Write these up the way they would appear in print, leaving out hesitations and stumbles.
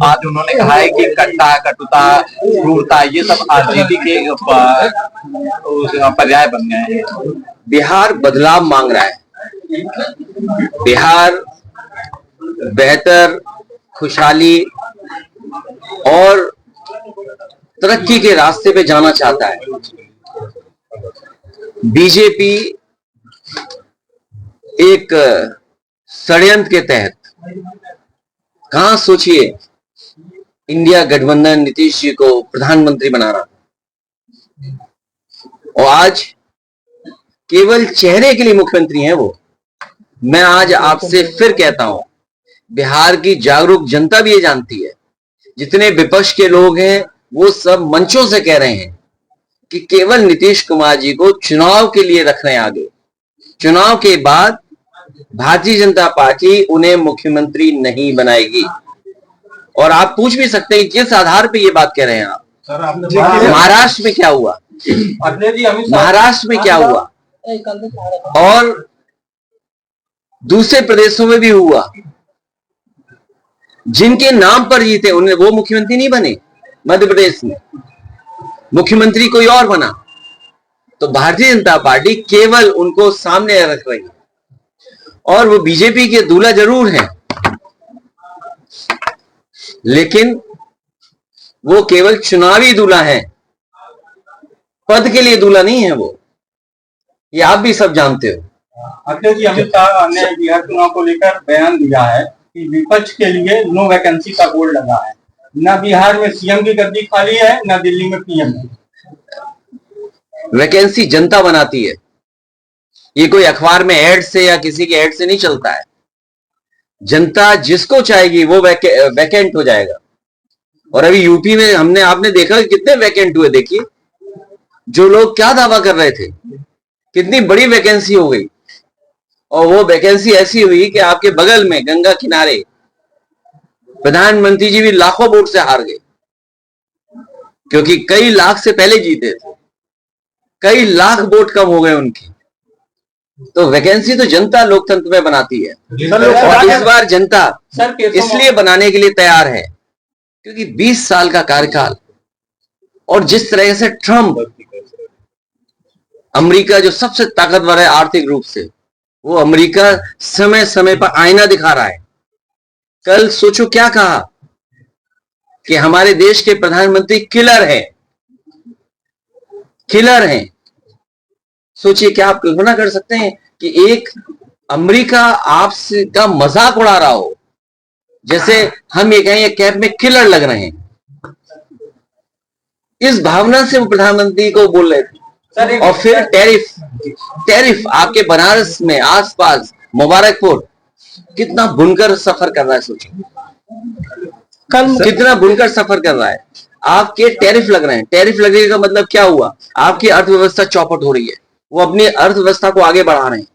आज उन्होंने कहा है कि कट्टा, कटुता, क्रूरता ये सब आरजेडी के पर्याय बन गए हैं। बिहार बदलाव मांग रहा है। बिहार बेहतर, खुशहाली और तरक्की के रास्ते पे जाना चाहता है। बीजेपी एक षड्यंत्र के तहत, कहां सोचिए, इंडिया गठबंधन नीतीश जी को प्रधानमंत्री बना रहा, और आज केवल चेहरे के लिए मुख्यमंत्री हैं वो। मैं आज आपसे फिर कहता हूं, बिहार की जागरूक जनता भी ये जानती है, जितने विपक्ष के लोग हैं वो सब मंचों से कह रहे हैं कि केवल नीतीश कुमार जी को चुनाव के लिए रख रहे हैं आगे। चुनाव के बाद भारतीय जनता पार्टी उन्हें मुख्यमंत्री नहीं बनाएगी। और आप पूछ भी सकते हैं किस आधार पे ये बात कह रहे हैं आप। महाराष्ट्र में क्या हुआ, महाराष्ट्र में क्या हुआ, और दूसरे प्रदेशों में भी हुआ। जिनके नाम पर जीते उन्हें वो मुख्यमंत्री नहीं बने। मध्य प्रदेश में मुख्यमंत्री कोई और बना, तो भारतीय जनता पार्टी केवल उनको सामने रख रही है। और वो बीजेपी के दूल्हा जरूर हैं, लेकिन वो केवल चुनावी दूल्हा है, पद के लिए दूल्हा नहीं है वो। ये आप भी सब जानते हो। अखिलेश जी, अमित शाह ने बिहार चुनाव को लेकर बयान दिया है कि विपक्ष के लिए नो वैकेंसी का बोर्ड लगा है। न बिहार में सीएम की गद्दी खाली है, न दिल्ली में पीएम है। वैकेंसी जनता बनाती है, ये कोई अखबार में ऐड से या किसी के ऐड से नहीं चलता है। जनता जिसको चाहेगी वो वैकेंट हो जाएगा। और अभी यूपी में आपने देखा कितने वैकेंट हुए। देखिए, जो लोग क्या दावा कर रहे थे, कितनी बड़ी वैकेंसी हो गई। और वो वैकेंसी ऐसी हुई कि आपके बगल में गंगा किनारे प्रधानमंत्री जी भी लाखों वोट से हार गए, क्योंकि कई लाख से पहले जीते थे, कई लाख वोट कम हो गए उनकी। तो वैकेंसी तो जनता लोकतंत्र में बनाती है। और इस बार जनता इसलिए बनाने के लिए तैयार है क्योंकि 20 साल का कार्यकाल, और जिस तरह से ट्रंप, अमेरिका जो सबसे ताकतवर है आर्थिक रूप से, वो अमेरिका समय समय पर आईना दिखा रहा है। कल सोचो क्या कहा कि हमारे देश के प्रधानमंत्री किलर है, किलर हैं। सोचिए, क्या आप कल्पना कर सकते हैं कि एक अमेरिका आपसे का मजाक उड़ा रहा हो, जैसे हम ये कहें ये कैब में किलर लग रहे हैं। इस भावना से वो प्रधानमंत्री को बोल रहे थे। और फिर टैरिफ आपके बनारस में आसपास मुबारकपुर कितना बुनकर सफर कर रहा है। सोचिए कितना बुनकर सफर कर रहा है। आपके टैरिफ लग रहे हैं। टैरिफ लगने का मतलब क्या हुआ, आपकी अर्थव्यवस्था चौपट हो रही है। वो अपनी अर्थव्यवस्था को आगे बढ़ा रहे हैं।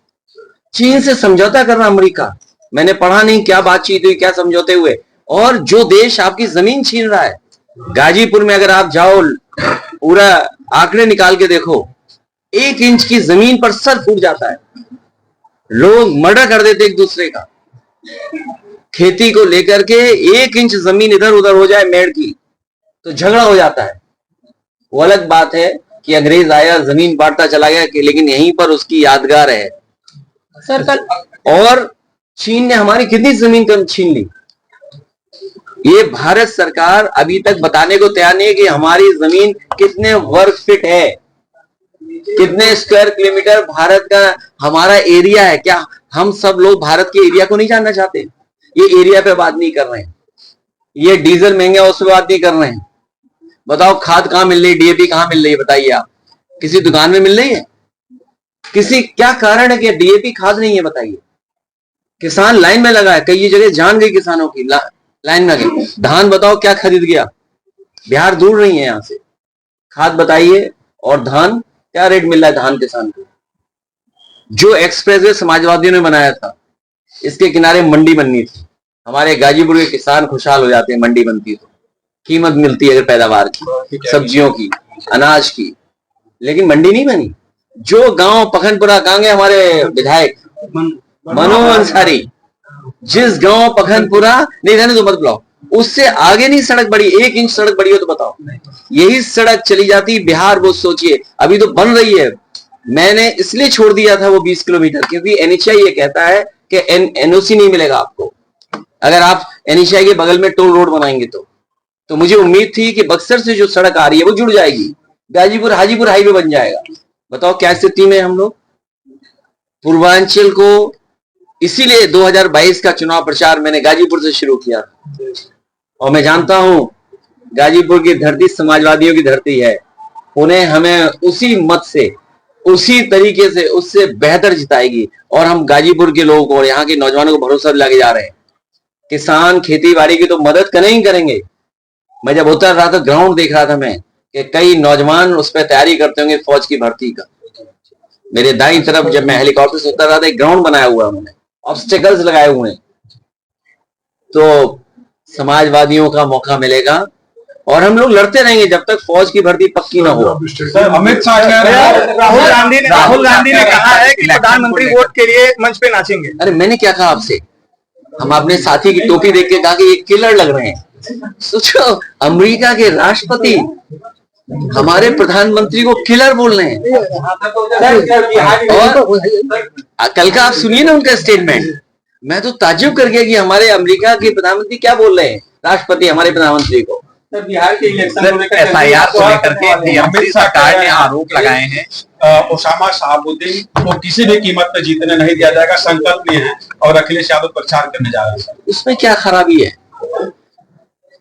चीन से समझौता कर रहा अमेरिका। मैंने पढ़ा नहीं क्या बातचीत हुई, क्या समझौते हुए। और जो देश आपकी जमीन छीन रहा है, गाजीपुर में अगर आप जाओ, पूरा आंकड़े निकाल के देखो, 1 इंच की जमीन पर सर फूट जाता है। लोग मर्डर कर देते एक दूसरे का। खेती को लेकर के 1 इंच जमीन इधर उधर हो जाए मेड़ की तो झगड़ा हो जाता है। वो अलग बात है कि अंग्रेज आया, जमीन बांटता चला गया, लेकिन यहीं पर उसकी यादगार है। सर, और चीन ने हमारी कितनी जमीन कम छीन ली। ये भारत सरकार अभी तक बताने को तैयार नहीं है कि हमारी जमीन कितने वर्ग फीट है, कितने स्क्वायर किलोमीटर भारत का हमारा एरिया है। क्या हम सब लोग भारत के एरिया को नहीं जानना चाहते? ये एरिया पे बात नहीं कर रहे हैं, ये डीजल महंगा उस पर बात नहीं कर रहे हैं। बताओ खाद कहां मिल रही है, डीएपी कहां मिल रही है? बताइए आप, किसी दुकान में मिल रही है? किसी क्या कारण है कि डीएपी खाद नहीं है? बताइए। किसान लाइन में लगा है, कई जगह जान गई किसानों की, लाइन में गई। धान बताओ क्या खरीद गया, बिहार दूर नहीं है यहां से। खाद बताइए, और धान क्या रेट मिल रहा है धान किसान को? जो एक्सप्रेसवे समाजवादियों ने बनाया था, इसके किनारे मंडी बननी थी। हमारे गाजीपुर के किसान खुशहाल हो जाते हैं, मंडी बनती तो कीमत मिलती है अगर पैदावार की, सब्जियों की, अनाज की। लेकिन मंडी नहीं बनी। जो गांव पखनपुरा, कहां गए हमारे विधायक मनोज अंसारी, जिस गांव पखनपुरा, नहीं रहने दो मत बुलाओ, उससे आगे नहीं सड़क बढ़ी, 1 इंच सड़क बढ़ी हो तो बताओ। यही सड़क चली जाती बिहार, वो सोचिए अभी तो बन रही है। मैंने इसलिए छोड़ दिया था वो 20 किलोमीटर, क्योंकि एनएचआई ये कहता है कि एनओसी नहीं मिलेगा आपको अगर आप एनएचआई के बगल में टोल रोड बनाएंगे तो मुझे उम्मीद थी कि बक्सर से जो सड़क आ रही है वो जुड़ जाएगी, गाजीपुर हाजीपुर हाईवे बन जाएगा। बताओ क्या स्थिति में हम लोग। पूर्वांचल को इसीलिए 2022 का चुनाव प्रचार मैंने गाजीपुर से शुरू किया, और मैं जानता हूं गाजीपुर की धरती समाजवादियों की धरती है। उन्हें हमें उसी मत से, उसी तरीके से, उससे बेहतर जिताएगी। और हम गाजीपुर के लोगों को और यहाँ के नौजवानों को भरोसा दिलाके जा रहे हैं। किसान खेती बाड़ी की तो मदद करें करेंगे। मैं जब उतर रहा था, ग्राउंड देख रहा था मैं कि कई नौजवान उस पर तैयारी करते होंगे फौज की भर्ती का। मेरे दाईं तरफ जब मैं हेलीकॉप्टर से उतर रहा था, एक ग्राउंड बनाया हुआ है उन्होंने, ऑब्स्टेकल्स लगाए हुए हैं। तो समाजवादियों का मौका मिलेगा और हम लोग लड़ते रहेंगे जब तक फौज की भर्ती पक्की ना हो। अमित शाह कह रहे हैं, राहुल गांधी ने कहा है कि प्रधानमंत्री वोट के लिए मंच पे नाचेंगे। अरे मैंने क्या कहा आपसे? हम अपने साथी की टोपी देख के कहा कि ये किलर लग रहे हैं। सोचो, अमेरिका के राष्ट्रपति हमारे प्रधानमंत्री को किलर बोल रहे हैं। और कल का आप सुनिए ना उनका स्टेटमेंट, मैं तो ताज्जुब कर गया कि हमारे अमेरिका के प्रधानमंत्री क्या बोल रहे हैं, राष्ट्रपति हमारे प्रधानमंत्री को। बिहार के इलेक्शन एफआईआर को लेकर के टीएमसी सरकार ने आरोप लगाए हैं। ओसामा शहाबुद्दीन को किसी भी कीमत पर जीतने नहीं दिया जाएगा, संकल्प लिए हैं और अखिलेश यादव प्रचार करने जा रहे हैं। उसमें क्या खराबी है?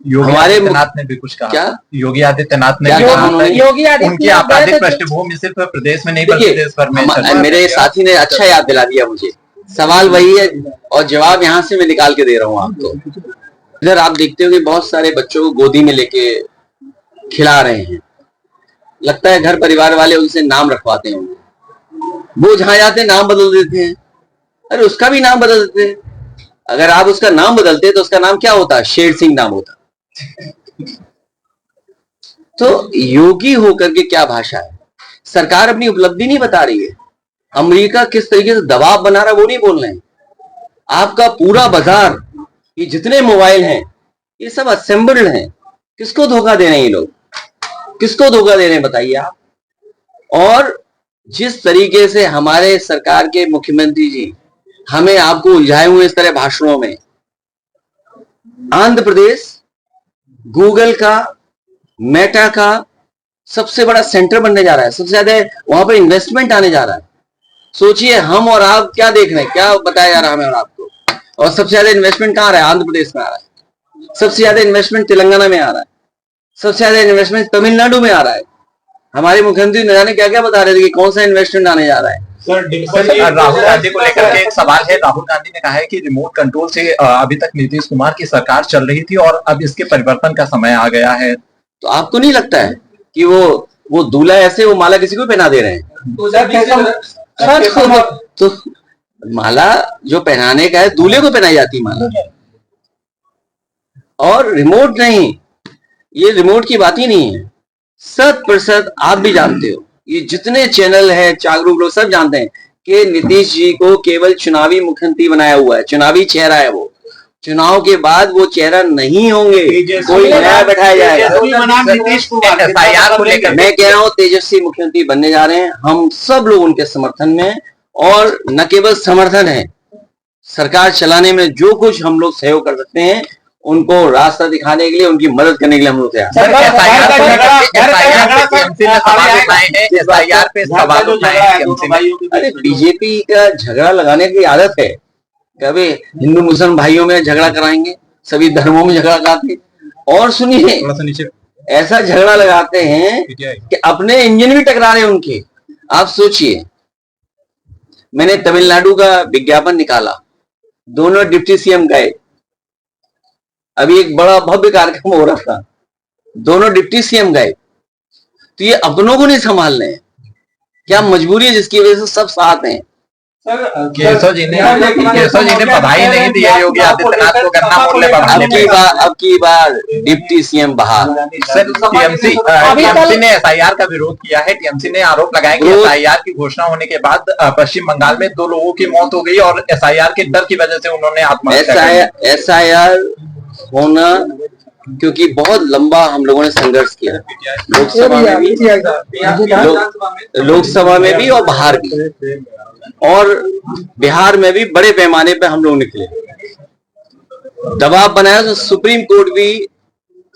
योगी आदित्यनाथ ने भी कुछ कहा। क्या योगी आदित्यनाथ ने भी क्या कहा कहा? उनकी आपराधिक पृष्ठभूमि सिर्फ प्रदेश में नहीं बल्कि देश भर में। मेरे साथी ने अच्छा याद दिला दिया मुझे। सवाल वही है और जवाब यहाँ से मैं निकाल के दे रहा हूँ आपको। इधर आप देखते हो कि बहुत सारे बच्चों को गोदी में लेके खिला रहे हैं। लगता है घर परिवार वाले उनसे नाम रखवाते हैं। वो जहां जाते हैं नाम बदल देते हैं। अरे उसका भी नाम बदल देते हैं। अगर आप उसका नाम बदलते तो उसका नाम क्या होता? शेर सिंह नाम होता। तो योगी होकर के क्या भाषा है? सरकार अपनी उपलब्धि नहीं बता रही है। अमेरिका किस तरीके से दबाव बना रहा है वो नहीं बोल रहे हैं। आपका पूरा बाजार, ये जितने मोबाइल हैं ये सब असेंबल्ड हैं। किसको धोखा दे रहे हैं ये लोग? किसको धोखा दे रहे हैं बताइए आप। और जिस तरीके से हमारे सरकार के मुख्यमंत्री जी हमें आपको उलझाए हुए इस तरह भाषणों में, आंध्र प्रदेश गूगल का, मेटा का सबसे बड़ा सेंटर बनने जा रहा है। सबसे ज्यादा वहां पर इन्वेस्टमेंट आने जा रहा है। सोचिए हम और आप क्या देख रहे हैं, क्या बताया जा रहा है हमें और आपको। और सबसे ज्यादा इन्वेस्टमेंट कहाँ आ रहा है? आंध्र प्रदेश में आ रहा है। सबसे ज्यादा इन्वेस्टमेंट तेलंगाना में आ रहा है। सबसे ज्यादा इन्वेस्टमेंट तमिलनाडु में आ रहा है। हमारे मुख्यमंत्री न जाने क्या क्या बता रहे थे कि कौन सा इन्वेस्टमेंट आने जा रहा है। राहुल गांधी को लेकर के एक सवाल है। राहुल गांधी ने कहा है कि रिमोट कंट्रोल से अभी तक नीतीश कुमार की सरकार चल रही थी और अब इसके परिवर्तन का समय आ गया है। तो आपको नहीं लगता है कि वो दूल्हा ऐसे वो माला किसी को पहना दे रहे हैं? तो माला जो पहनाने का है दूल्हे को पहनाई जाती माला, और रिमोट नहीं। ये रिमोट की बात ही नहीं है। 100% आप भी जानते हो, ये जितने चैनल है जागरूक लोग सब जानते हैं कि नीतीश जी को केवल चुनावी मुख्यमंत्री बनाया हुआ है। चुनावी चेहरा है वो। चुनाव के बाद वो चेहरा नहीं होंगे, कोई नया बैठाया जाएगा। मैं कह रहा हूँ तेजस्वी मुख्यमंत्री बनने जा रहे हैं। हम सब लोग उनके समर्थन में, और न केवल समर्थन है, सरकार चलाने में जो कुछ हम लोग सहयोग कर सकते हैं उनको रास्ता दिखाने के लिए, उनकी मदद करने के लिए हम लोग तैयार। अरे बीजेपी का झगड़ा लगाने की आदत है। कभी हिंदू मुस्लिम भाइयों में झगड़ा कराएंगे, सभी धर्मों में झगड़ा कराते। और सुनिए, ऐसा झगड़ा लगाते हैं कि अपने इंजन भी टकरा रहे हैं उनके। आप सोचिए, मैंने तमिलनाडु का विज्ञापन निकाला, दोनों डिप्टी सीएम गए। अभी एक बड़ा भव्य कार्यक्रम हो रहा था, दोनों डिप्टी सीएम गए। तो ये अपनों को नहीं संभाल रहे हैं। क्या मजबूरी है जिसकी वजह से सब साथ हैं? केशव जी ने बधाई नहीं दी है योगी आदित्यनाथ को, गन्ना मूल्य बढ़ाने। अब की बार डिप्टी सीएम बहाल। टीएमसी ने एसआईआर का विरोध किया है। टीएमसी ने आरोप लगाया कि एसआईआर की घोषणा होने के बाद पश्चिम बंगाल में 2 लोगों की मौत हो गई और एसआईआर के डर की वजह से उन्होंने आत्महत्या की। एसआईआर होना, क्योंकि बहुत लंबा हम लोगों ने संघर्ष किया लोकसभा में भी, लोकसभा में भी और बाहर भी, और बिहार में भी बड़े पैमाने पे हम लोग निकले, दबाव बनाया तो सुप्रीम कोर्ट भी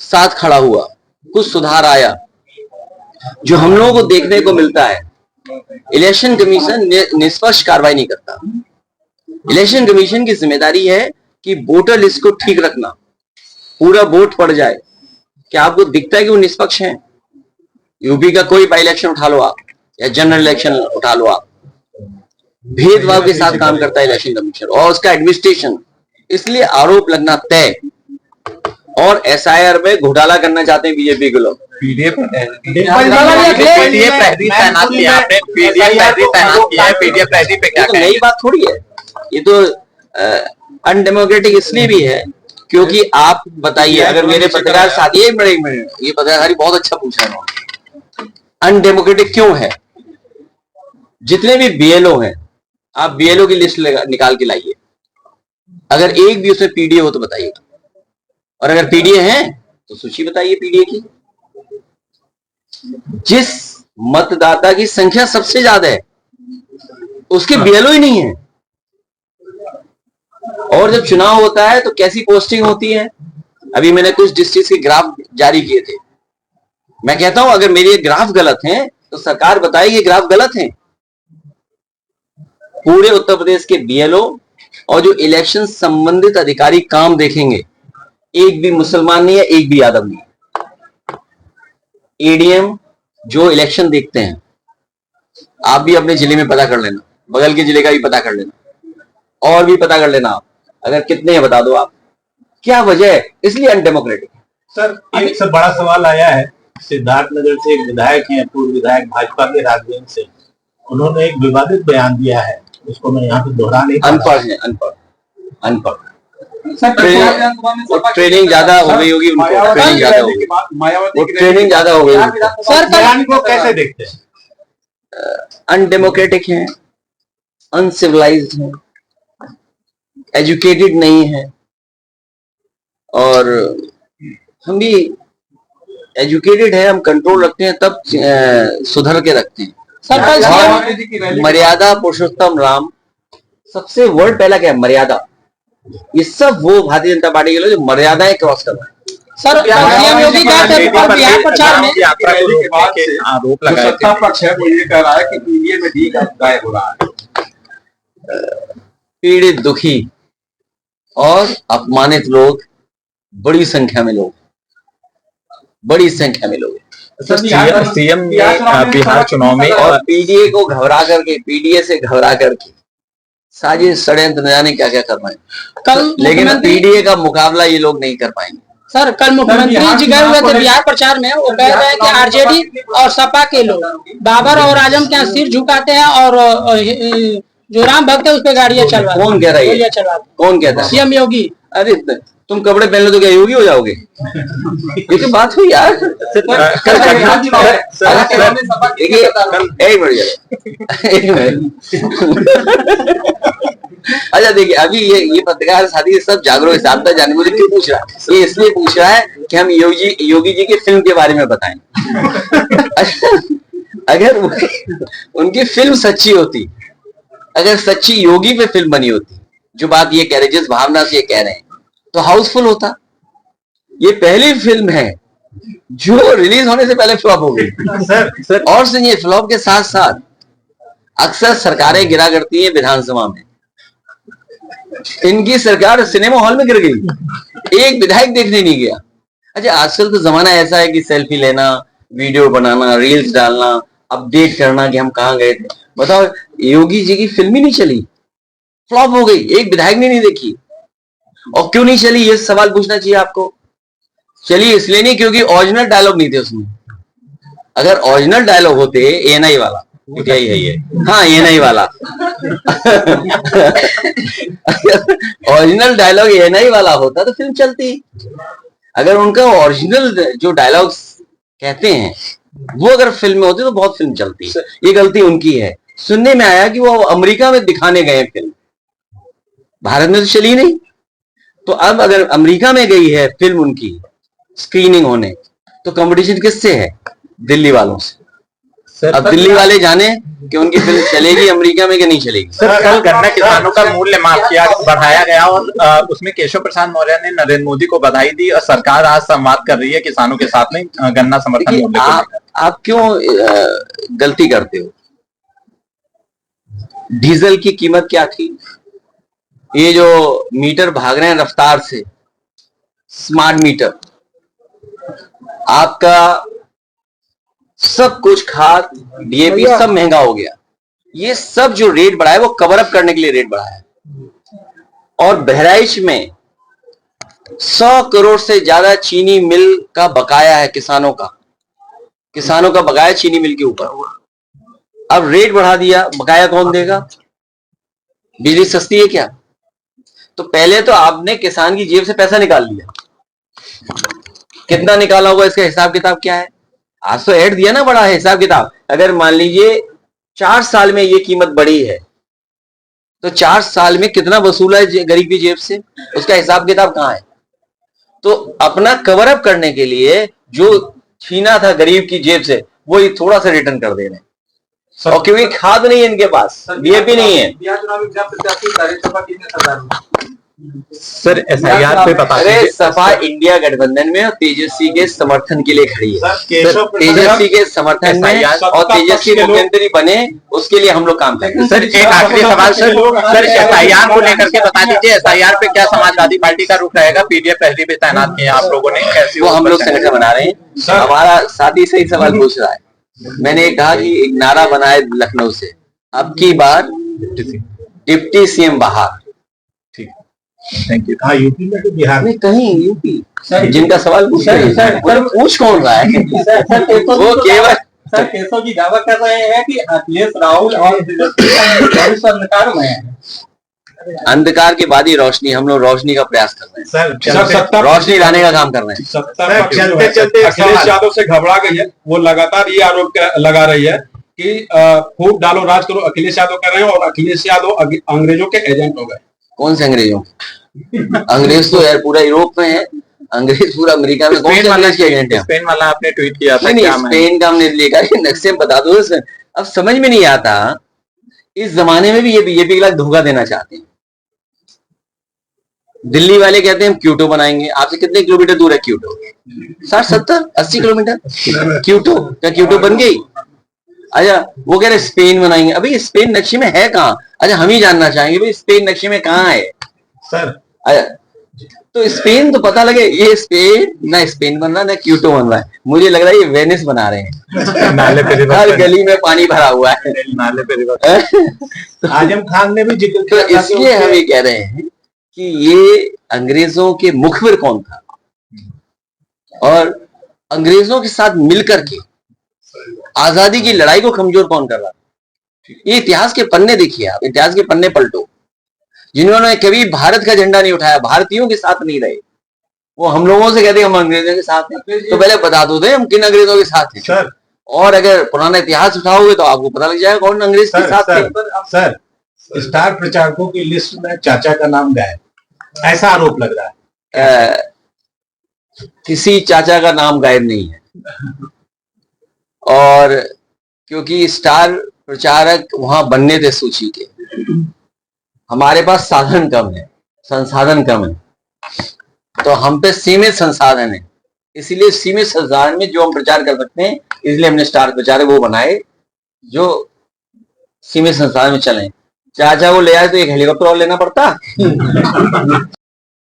साथ खड़ा हुआ, कुछ सुधार आया। जो हम लोगों को देखने को मिलता है, इलेक्शन कमीशन निष्पक्ष कार्रवाई नहीं करता। इलेक्शन कमीशन की जिम्मेदारी है कि वोटर लिस्ट को ठीक रखना, पूरा वोट पड़ जाए। क्या आपको दिखता है कि वो निष्पक्ष हैं? यूपी का कोई बाई इलेक्शन उठा लो आप, या जनरल इलेक्शन उठा लो आप, भेदभाव के साथ काम करता है इलेक्शन कमीशन और उसका एडमिनिस्ट्रेशन। इसलिए आरोप लगना तय। और एसआईआर में घोटाला करना चाहते हैं बीजेपी के लोग। पीडीएफ प्रहरी तैनात किया आपने, पीडीएफ प्रहरी तैनात किया है, पीडीएफ प्रहरी पे क्या तो नई बात थोड़ी है, ये तो अनडेमोक्रेटिक इसलिए भी है क्योंकि आप बताइए, अगर मेरे पत्रकार साथी, ये पत्रकारी बहुत अच्छा पूछा है, अनडेमोक्रेटिक क्यों है? जितने भी बीएलओ हैं, आप बीएलओ की लिस्ट निकाल के लाइए, अगर एक भी उसमें पीडीए हो तो बताइए, और अगर पीडीए है तो सूची बताइए पीडीए की। जिस मतदाता की संख्या सबसे ज्यादा है उसके बीएलओ ही नहीं है। और जब चुनाव होता है तो कैसी पोस्टिंग होती है? अभी मैंने कुछ डिस्ट्रिक्ट के ग्राफ जारी किए थे। मैं कहता हूं अगर मेरे ये ग्राफ गलत हैं तो सरकार बताए ये ग्राफ गलत हैं। पूरे उत्तर प्रदेश के बीएलओ और जो इलेक्शन संबंधित अधिकारी काम देखेंगे, एक भी मुसलमान नहीं है, एक भी यादव नहीं है। एडीएम जो इलेक्शन देखते हैं, आप भी अपने जिले में पता कर लेना, बगल के जिले का भी पता कर लेना, और भी पता कर लेना आप, अगर कितने हैं बता दो आप। क्या वजह है? इसलिए अनडेमोक्रेटिक। सर, एक से बड़ा सवाल आया है, सिद्धार्थनगर से एक विधायक हैं, पूर्व विधायक भाजपा के राजगंज से, उन्होंने एक विवादित बयान दिया है, उसको मैं यहाँ पे दोहरा नहीं। अनपढ़ ट्रेनिंग ज्यादा हो गई होगी उनको, ट्रेनिंग ज्यादा हो गई, वो ट्रेनिंग ज्यादा हो गई। सर, बयान को कैसे देखते हैं? अनडेमोक्रेटिक है, अनसिविलाइज्ड है, एजुकेटेड नहीं है, और हम भी एजुकेटेड है, हम कंट्रोल रखते हैं तब सुधर के रखते हैं। मर्यादा पुरुषोत्तम राम, सबसे वर्ड पहला क्या है? मर्यादा। ये सब वो भारतीय जनता पार्टी के लोग जो मर्यादाएं क्रॉस कर रहे हैं। सर, सीएम योगी का बिहार प्रचार में आरोप जो सत्ता पक्ष है वो ये कह रहा है कि पीडीए में डी गायब हो रहा है। पीड़ित, दुखी और अपमानित लोग बड़ी संख्या में लोग, बड़ी संख्या में लोग। सीएम बिहार चुनाव में और पीडीए को घबरा करके, पीडीए से घबरा करके साजिश षड्यंत्र न जाने क्या क्या कर पाएंगे कल, लेकिन पीडीए का मुकाबला ये लोग नहीं कर पाएंगे। सर, कल मुख्यमंत्री जी गए हुए थे बिहार प्रचार में, वो कह रहे हैं कि आरजेडी और सपा के लोग बाबर और आजम के सिर झुकाते हैं और जो राम भक्त है उस पर गाड़ियां चलवा। कौन कह रहा है? कौन कहता है? सीएम योगी। अरे तुम कपड़े पहन लो तो क्या योगी हो जाओगे? ये तो बात हुई यार। एक मिनट अच्छा देखिए, अभी ये पत्रकार साथी सब जागरूक जानता जाने मुझे क्यों पूछ रहा है? ये इसलिए पूछ रहा है कि हम योगी जी की फिल्म के बारे में बताएं। अगर उनकी फिल्म सच्ची होती, अगर सच्ची योगी पे फिल्म बनी होती, जो बात ये कह रहे, जिस भावना से ये कह रहे हैं, तो हाउसफुल होता। ये पहली फिल्म है जो रिलीज होने से पहले फ्लॉप हो गई। और सुनिए, फ्लॉप के साथ साथ अक्सर सरकारें गिरा करती हैं विधानसभा में। इनकी सरकार सिनेमा हॉल में गिर गई, एक विधायक देखने नहीं गया। अच्छा, आजकल तो जमाना ऐसा है कि सेल्फी लेना, वीडियो बनाना, रील्स डालना, अपडेट करना कि हम कहाँ गए थे। बताओ, योगी जी की फिल्म ही नहीं चली, फ्लॉप हो गई, एक विधायक ने नहीं देखी। और क्यों नहीं चली, ये सवाल पूछना चाहिए आपको। चलिए इसलिए नहीं क्योंकि ओरिजिनल डायलॉग नहीं थे उसमें। अगर ओरिजिनल डायलॉग होते, एएनआई वाला, क्या ही है ये, हाँ एएनआई वाला ओरिजिनल डायलॉग एएनआई वाला होता तो फिल्म चलती। अगर उनका ओरिजिनल जो डायलॉग्स कहते हैं वो अगर फिल्म में होती तो बहुत फिल्म चलती। ये गलती उनकी है। सुनने में आया कि वो अमेरिका में दिखाने गए फिल्म, भारत में तो चली नहीं। तो अब अगर अमेरिका में गई है फिल्म उनकी स्क्रीनिंग होने, तो कंपटीशन किससे है? दिल्ली वालों से। अब दिल्ली वाले जाने कि उनकी फिल्म चलेगी अमेरिका में कि नहीं चलेगी। सर, कल गन्ना किसानों का मूल्य बढ़ाया गया और उसमें केशव प्रसाद मौर्य ने नरेंद्र मोदी को बधाई दी और सरकार आज संवाद कर रही है किसानों के साथ में गन्ना समर्थन मूल्य को लेकर। आप क्यों गलती करते हो? डीजल की कीमत क्या थी? ये जो मीटर भाग रहे हैं रफ्तार से, स्मार्ट मीटर, आपका सब कुछ खाद डीएपी सब महंगा हो गया। ये सब जो रेट बढ़ा है वो कवर अप करने के लिए रेट बढ़ा है। और बहराइच में 100 करोड़ से ज्यादा चीनी मिल का बकाया है किसानों का बकाया चीनी मिल के ऊपर। अब रेट बढ़ा दिया, बकाया कौन देगा? बिजली सस्ती है क्या? तो पहले तो आपने किसान की जेब से पैसा निकाल लिया, कितना निकाला होगा इसका हिसाब किताब क्या है? आज तो ऐड दिया ना, बड़ा है हिसाब किताब। अगर मान लीजिए 4 साल में ये कीमत बढ़ी है तो 4 साल में कितना वसूला है गरीब की जेब से, उसका हिसाब किताब कहाँ है? तो अपना कवर अप करने के लिए जो छीना था गरीब की जेब से वो ये थोड़ा सा रिटर्न कर दे रहे हैं। और क्योंकि खाद नहीं है इनके पास, डीएपी नहीं है। सर, एसआईआर पे बता अरे सपा इंडिया गठबंधन में और तेजस्वी के समर्थन के लिए खड़ी है। तेजस्वी के समर्थन में और तेजस्वी मुख्यमंत्री बने उसके लिए हम लोग काम करेंगे। सर, एक आखिरी सवाल सर एसआईआर को लेकर के बता दीजिए, एसआईआर पे क्या समाजवादी पार्टी का रुख रहेगा? पीडीएफ पहले भी तैनात किए आप लोगों ने, कैसी वो हम लोग संगठन बना रहे हैं। हमारा साथी सही सवाल पूछ रहा है। मैंने कहा कि एक नारा बनाए लखनऊ से, अब की बार डिप्टी सीएम बाहर। Thank you. हाँ, यूपी में तो बिहार में कहीं यूपी जिनका सवाल पूछ रहे हैं पूछ कौन रहा है? वो केवल सर केशव जी दावा कर रहे हैं कि अखिलेश राहुल और अंधकार में है। अंधकार के बाद ही रोशनी, हम लोग रोशनी का प्रयास कर रहे हैं सर, रोशनी लाने का काम कर रहे हैं। चलते चलते अखिलेश यादव से घबरा गई है। वो लगातार ये आरोप लगा रही है कि फूट डालो राज करो। अखिलेश यादव कर रहे हैं और अखिलेश यादव अंग्रेजों के एजेंट हो गए। कौन से अंग्रेजों? अंग्रेज तो यार पूरा यूरोप में है, अंग्रेज पूरा अमेरिका में। कौन से अंग्रेज के एजेंट है? स्पेन वाला आपने ट्वीट किया था। नहीं, स्पेन का हमने लिखा, नक्शे में बता दो। अब समझ में नहीं आता, इस जमाने में भी ये बीजेपी के लिए धोखा देना चाहते हैं। दिल्ली वाले कहते हैं हम क्यूटो बनाएंगे। आपसे कितने किलोमीटर दूर है क्यूटो? 60, 70, 80 किलोमीटर। क्यूटो क्या क्यूटो बन गई? अच्छा, वो कह रहे स्पेन बनाएंगे। अभी स्पेन नक्शे में है कहाँ? अच्छा, हम ही जानना चाहेंगे भाई स्पेन नक्शे में कहाँ है सर? अच्छा, तो स्पेन तो पता लगे। ये स्पेन ना स्पेन बन रहा ना क्यूटो बन रहा है। मुझे लग रहा है ये वेनिस बना रहे हैं। नाले पे हर गली में पानी भरा हुआ है। नाले पे आजम खान ने भी जिक्र तो किया। इसलिए हम ये कह रहे हैं कि ये अंग्रेजों के मुखबिर कौन था और अंग्रेजों के साथ मिलकर के आजादी की लड़ाई को कमजोर कौन कर रहा था। ये इतिहास के पन्ने देखिए, आप इतिहास के पन्ने पलटो। जिन्होंने कभी भारत का झंडा नहीं उठाया, भारतीयों के साथ नहीं रहे, वो हम लोगों से कहते हैं हम अंग्रेजों के साथ हैं। तो पहले बता दो हम किन अंग्रेजों के साथ हैं सर। और अगर पुराना इतिहास उठाओगे तो आपको पता लग जाएगा कौन अंग्रेज के साथ थे। सर, स्टार प्रचारकों की लिस्ट में चाचा का नाम गायब, ऐसा आरोप लग रहा है। किसी चाचा का नाम गायब नहीं है। और क्योंकि स्टार प्रचारक वहां बनने थे सूची के, हमारे पास साधन कम है, संसाधन कम है, तो हम पे सीमित संसाधन है। इसलिए सीमित संसाधन में जो हम प्रचार कर सकते हैं, इसलिए हमने स्टार प्रचारक वो बनाए जो सीमित संसाधन में चले। चाचा को ले आए तो एक हेलीकॉप्टर और लेना पड़ता।